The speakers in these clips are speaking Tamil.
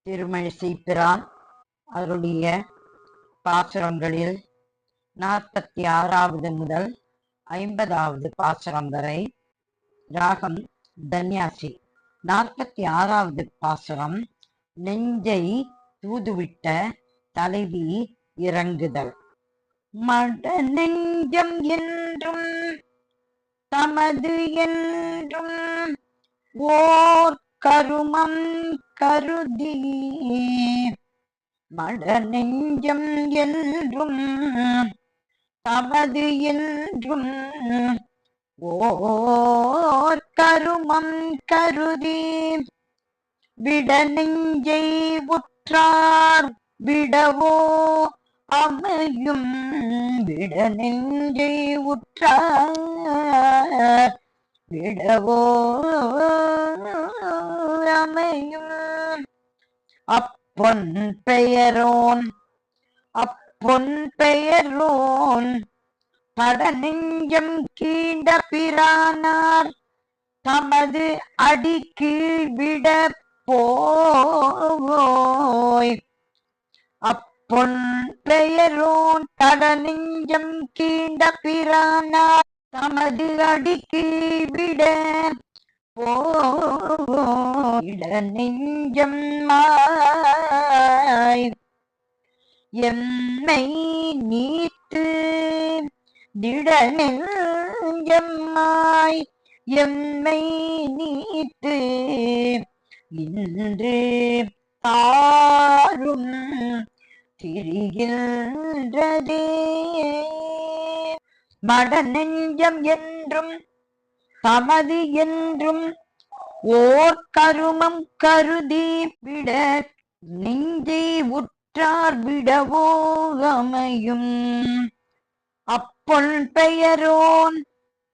திருமழிசை பிரான் அவருடைய பாசுரங்களில் 46வது முதல் 50வது பாசுரம் வரை ராகம் தன்யாசி. 46வது பாசுரம் நெஞ்சை தூதுவிட்ட தலைவி இறங்குதல். மட நெஞ்சம் என்றும் தமது என்றும் ஓர் கருமம் கருதி, மட நெஞ்சம் என்றும் தமது என்றும் ஓர் கருமம் கருதி, விட நெஞ்சை உற்றார் விடவோ அமையும், விட நெஞ்சை உற்றார் விடவோ அமையும். அப்பொன் பெயரோன் அப்பொன் பெயரோன் பட நெஞ்சம் கீண்ட பிரானார் தமது அடி கீழ் விட போய். அப்பொன் பெயரோன் பட நெஞ்சம் கீண்ட பிரானார் தமது அடி கீழ் விட போயிட நெஞ்சம் மாய் எம்மை நீத்து, திட நெஞ்சம்மாய் எம்மை நீத்து இன்று தாரும் திரிகின்றதே. மட நெஞ்சம் என்றும் தமது என்றும் ஓர் கருமம் கருதி, விட நெஞ்சை உற்றார் விடவோ அமையும். அப்பொன் பெயரோன்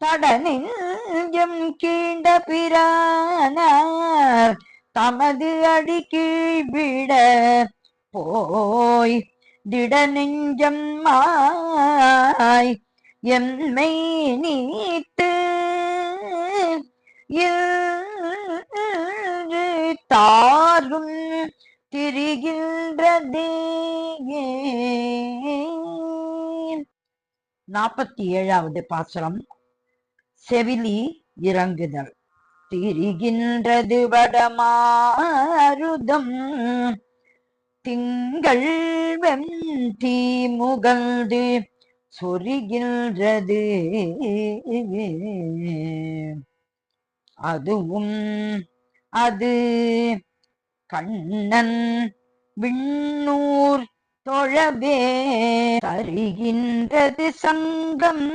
தட நெஞ்சம் கீண்ட பிரானார் தமது அடி கீழ் விட போய். திட நெஞ்சம் மாய் எம்மை நீத்து தாரும் திரிகின்றதே. 47வது பாசுரம் செவிலி இறங்குதல். திரிகின்றது வடமாருதம் திங்கள் வெந்தி முகழ்ந்து சொரிகின்றது, அதுவும் அது கண்ணன் விண்ணூர் தொழவே தருகின்றது சங்கம்.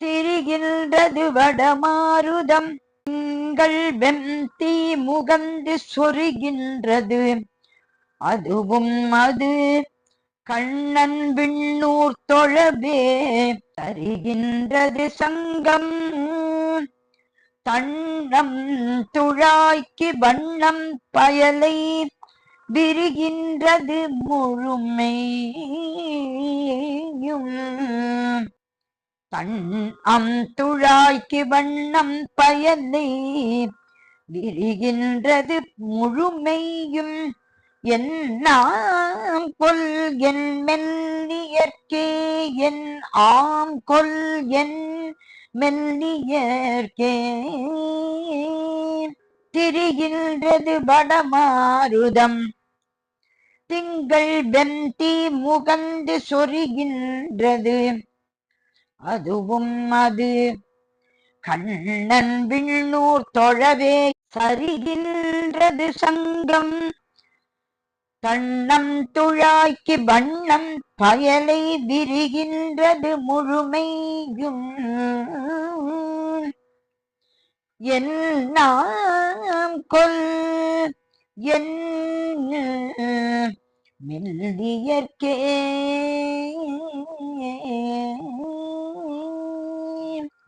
திரிகின்றது வடமாருதம் திங்கள் வெந்தி முகந்து சொரிகின்றது, அதுவும் அது கண்ணன் விண்ணூர் தொழவே தருகின்றது சங்கம். தண்ணம் துழாய்க்கு வண்ணம் பயலை விரிகின்றது முழுமையும். தண்ணம் துழாய்க்கு வண்ணம் பயலை விரிகின்றது முழுமையும். என்னாம் கொல் என் மெல்லியற்கே என் ஆம் கொல் என் மெல்லியற்கே. திரிகின்றது வடமாருதம் திங்கள் வெந்தி முகந்து சொரிகின்றது, அதுவும் அது கண்ணன் விண்ணூர் தொழவே சரிகின்றது சங்கம். தண்ணம் துழாய்க்கு வண்ணம் பயலை விரிகின்றது முழுமையும். என்னாம் கொல் என் மெல்லியற்கே.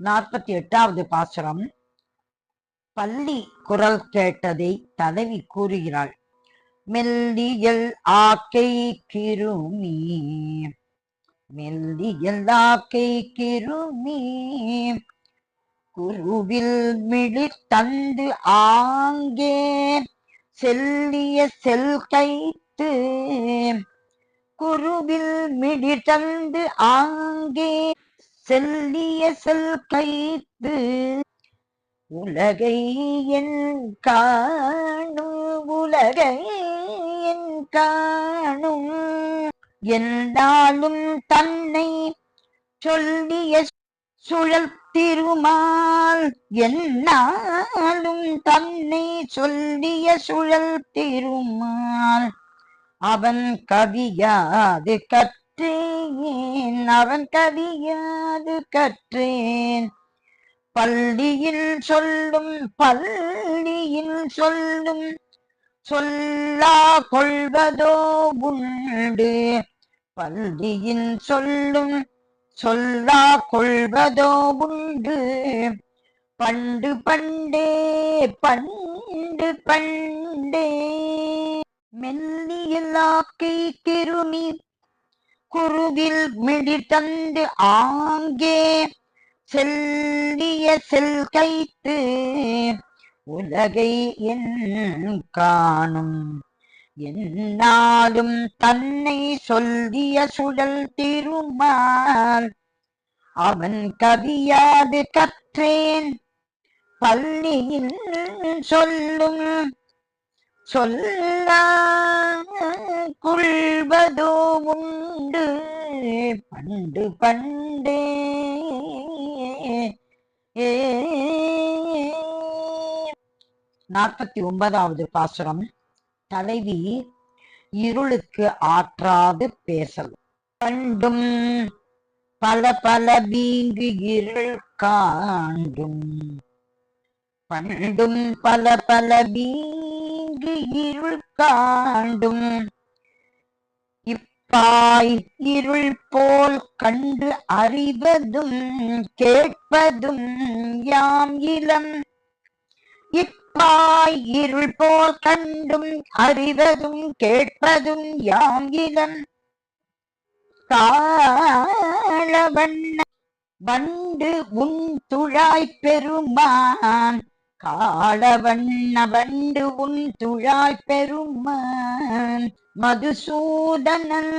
48வது பாசுரம் பள்ளி குரல் கேட்டதை தலைவி கூறுகிறாள். மெல்லியல் ஆக்கை கிருமி, மெல்லியல் ஆக்கை கிருமி குருவில் மிளிர் தந்து ஆங்கே செல்லிய செல்கைத்து குருவில் மிடிதந்து ஆங்கே செல்லிய செல்கைத்து உலகை என் காணும் உலகை என் காணும் என்னாலும் தன்னை சொல்லிய சுழல் திருமால் என்னாலும் தன்னை சொல்லிய சுழல் திருமால் அவன் கவியாது கற்றேன் அவன் கவியாது கற்றேன் பள்ளியில் சொல்லும் சொல்லா கொள்வதோ உண்டு பள்ளியின் சொல்லும் சொல்லா கொள்வதோ உண்டு பண்டு பண்டே பண்டு பண்டே மெல்லியலாக்கை கிருமி குருவில் மிடிதந்து ஆங்கே செல்லிய செல்கைத்து உலகை என் காணும் என்னாலும் தன்னை சொல்லிய சுழல் திருமால் அவன் கவியாது கற்றேன் பள்ளியில் சொல்லும் சொல்லா கொள்வதோ உண்டு பண்டு பண்டே 49வது பாசுரம். தலைவி இருளுக்கு ஆற்றாது பேசல். பண்டும் பல பல வீங்கு இருள் காண்டும் பண்டும் பல பல வீங்கு இருள் காண்டும் இப்பாய் இருள் போல் கண்டு அறிவதும் கேட்பதும் யாம் இளம். இப்பாய் இருள் போல் கண்டும் அறிவதும் கேட்பதும் யாம் இளம். காளவண்ண வண்டு உன் துழாய் பெருமான் காளவண்ண வண்டு உன் துழாய் பெருமான் மதுசூதனன்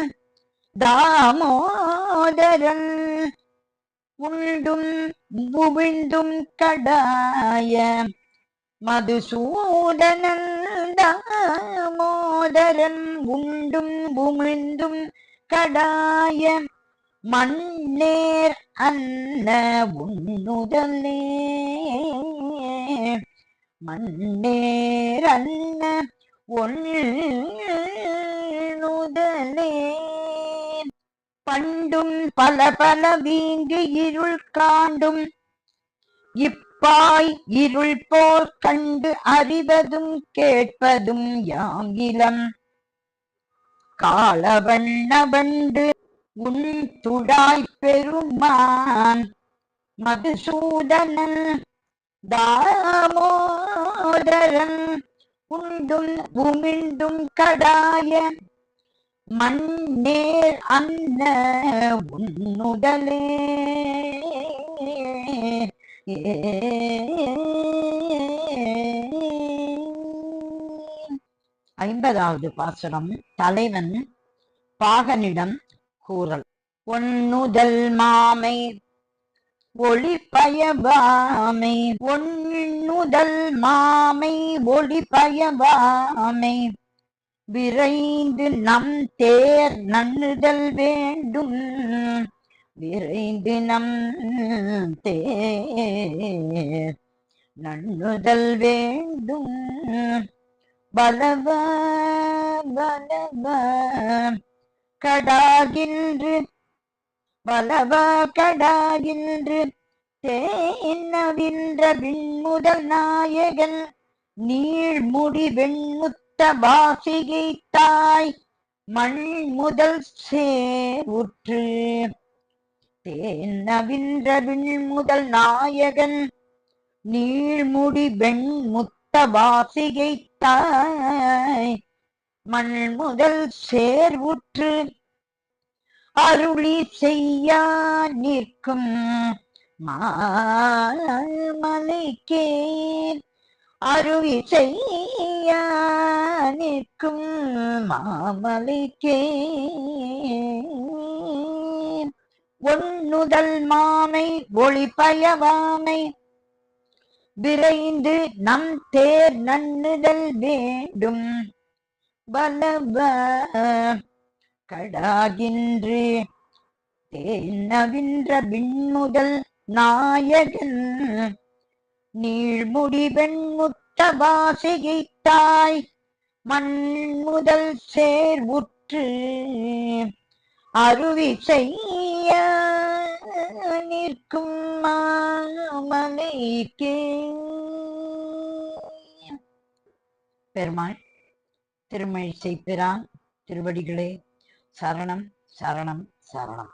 தாமோதரன் உண்டும் உவிழ்ந்தும் கடாய மதுசூதனன் தாமோதரன் உண்டும் உமிழ்ந்தும் கடாய மண்ணேர் அன்ன உன்னுதலே மண்ணேர் அன்ன ஒன்னுதலே. பண்டும் பல பல வீங்கு இருள் காண்டும் இப்பாய் இருள் போல் கண்டு அறிவதும் கேட்பதும் யாம் இளம். காளவண்ண வண்டு உன் துழாய் பெருமான் மதுசூதனன் தாமோதரன் உண்டும் உமிழ்ந்தும் கடாய மண்ணேர் அன்ன உன்னுடலே. 50வது பாசுரம். தலைவன் பாகனிடம் கூறல். ஒன்னுதல் மாமை ஒளிபயவாமை ஒன்னுதல் மாமை ஒளிபயவாமை விரைந்து நம் தேர் நன்னுதல் வேண்டும் விரைந்து நம் தேர் நன்னுதல் வேண்டும். பலவ பலவ கடாகின்று பலவ கடாகின்று தேனவின்ற விண்முதல் நாயகன் நீழ்முடி வெண்முத்த வாசிகை தாய் மண் முதல் சேவுற்று தேனவின்ற விண்முதல் நாயகன் நீழ்முடி வெண்முத்த வாசிகை தாய் மண் முதல் சேர்வுற்று அருளி செய்யா நிற்கும் மாமலைக்கே அருவி செய்ய நிற்கும் மாமலைக்கே ஒண்ணுதல் மானை ஒளிபயவானை விரைந்து நம் தேர் நன்னுதல் வேண்டும் வலவ கடாகின்று தேனவின்ற விண்முதல் நாயகன் நீழ்முடி வெண்முத்த வாசிகைத்தாய் மண்முதல் சேர் உற்று அருவி செய்ய நிற்கும் மாமலைக்கே. பெருமாள் திருமழிசை பிரான் திருவடிகளே சரணம் சரணம் சரணம்.